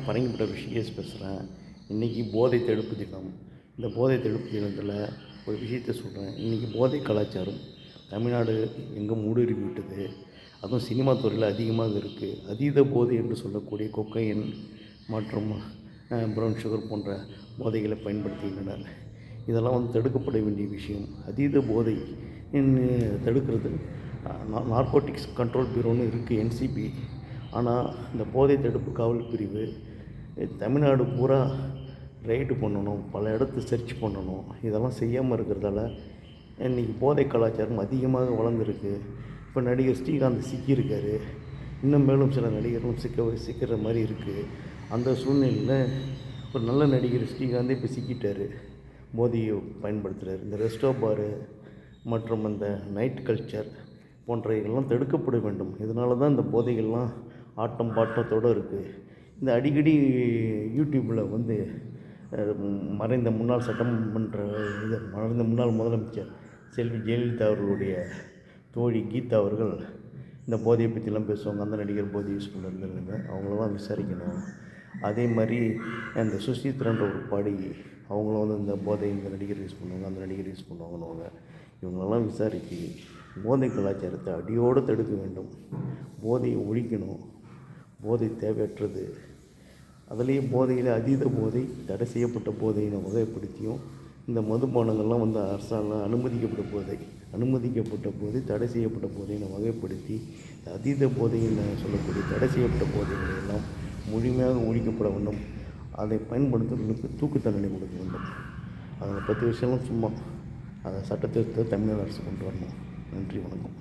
பரங்கிப்பட்ட ரிஷிகேஷ் பேசுகிறேன். இன்றைக்கி போதை தடுப்பு தினம். இந்த போதை தடுப்பு தினத்தில் ஒரு விஷயத்த சொல்கிறேன். இன்றைக்கி போதை கலாச்சாரம் தமிழ்நாடு எங்கே ஊடுருவி விட்டது. அதுவும் சினிமா துறையில் அதிகமாக இருக்குது. அதீத போதை என்று சொல்லக்கூடிய கொக்கைன் மற்றும் ப்ரௌன் சுகர் போன்ற போதைகளை பயன்படுத்துகின்றனர். இதெல்லாம் தடுக்கப்பட வேண்டிய விஷயம். அதீத போதை தடுக்கிறது நார்கோட்டிக்ஸ் கண்ட்ரோல் பியூரோன்னு இருக்குது, NCB. ஆனால் இந்த போதை தடுப்பு காவல் பிரிவு தமிழ்நாடு பூரா ரைடு பண்ணணும், பல இடத்த சர்ச் பண்ணணும். இதெல்லாம் செய்யாமல் இருக்கிறதால இன்றைக்கி போதை கலாச்சாரம் அதிகமாக வளர்ந்துருக்கு. இப்போ நடிகர் ஸ்ரீகாந்த் சிக்கியிருக்காரு. இன்னும் மேலும் சில நடிகர்களும் சிக்கிற மாதிரி இருக்குது. அந்த சூழ்நிலையில் ஒரு நல்ல நடிகர் ஸ்ரீகாந்தே இப்போ சிக்கிட்டார். போதையை பயன்படுத்துகிறார். இந்த ரெஸ்டோ பாரு மற்றும் அந்த நைட் கல்ச்சர் போன்றவைகள்லாம் தடுக்கப்பட வேண்டும். இதனால தான் இந்த போதைகள்லாம் ஆட்டம் பாட்டத்தோடு இருக்குது. இந்த அடிக்கடி யூடியூப்பில் மறைந்த முன்னாள் சட்டமன்ற மறைந்த முன்னாள் முதலமைச்சர் செல்வி ஜெயலலிதா அவர்களுடைய தோழி கீதா அவர்கள் இந்த போதையை பற்றிலாம் பேசுவாங்க. அந்த நடிகர் போதை யூஸ் பண்ணுறதுங்க அவங்களெல்லாம் விசாரிக்கணும். அதே மாதிரி அந்த சுசித்ரான்ற ஒரு பாடகி அவங்களும் இந்த போதை இந்த நடிகர் யூஸ் பண்ணுவாங்க, அந்த நடிகர் யூஸ் பண்ணுவாங்கன்னு இவங்களெல்லாம் விசாரித்து போதை கலாச்சாரத்தை அடியோடு தடுக்க வேண்டும். போதையை ஒழிக்கணும். போதை தேவையற்றது. அதுலேயே போதையில் அதீத போதை, தடை செய்யப்பட்ட போதையை வகைப்படுத்தியும் இந்த மதுபானங்கள்லாம் அரசால் அனுமதிக்கப்பட்ட போதை தடை செய்யப்பட்ட போதையை வகைப்படுத்தி அதீத போதையில் சொல்லக்கூடிய தடை செய்யப்பட்ட போதைகளை எல்லாம் முழுமையாக ஒழிக்கப்பட வேண்டும். அதை பயன்படுத்துவதற்கு தூக்கு தண்டனை கொடுக்க வேண்டும். அதை 10 விஷயம்லாம் சும்மா அதை சட்டத்திருத்த தமிழ்நாடு அரசு கொண்டு வரணும். நன்றி, வணக்கம்.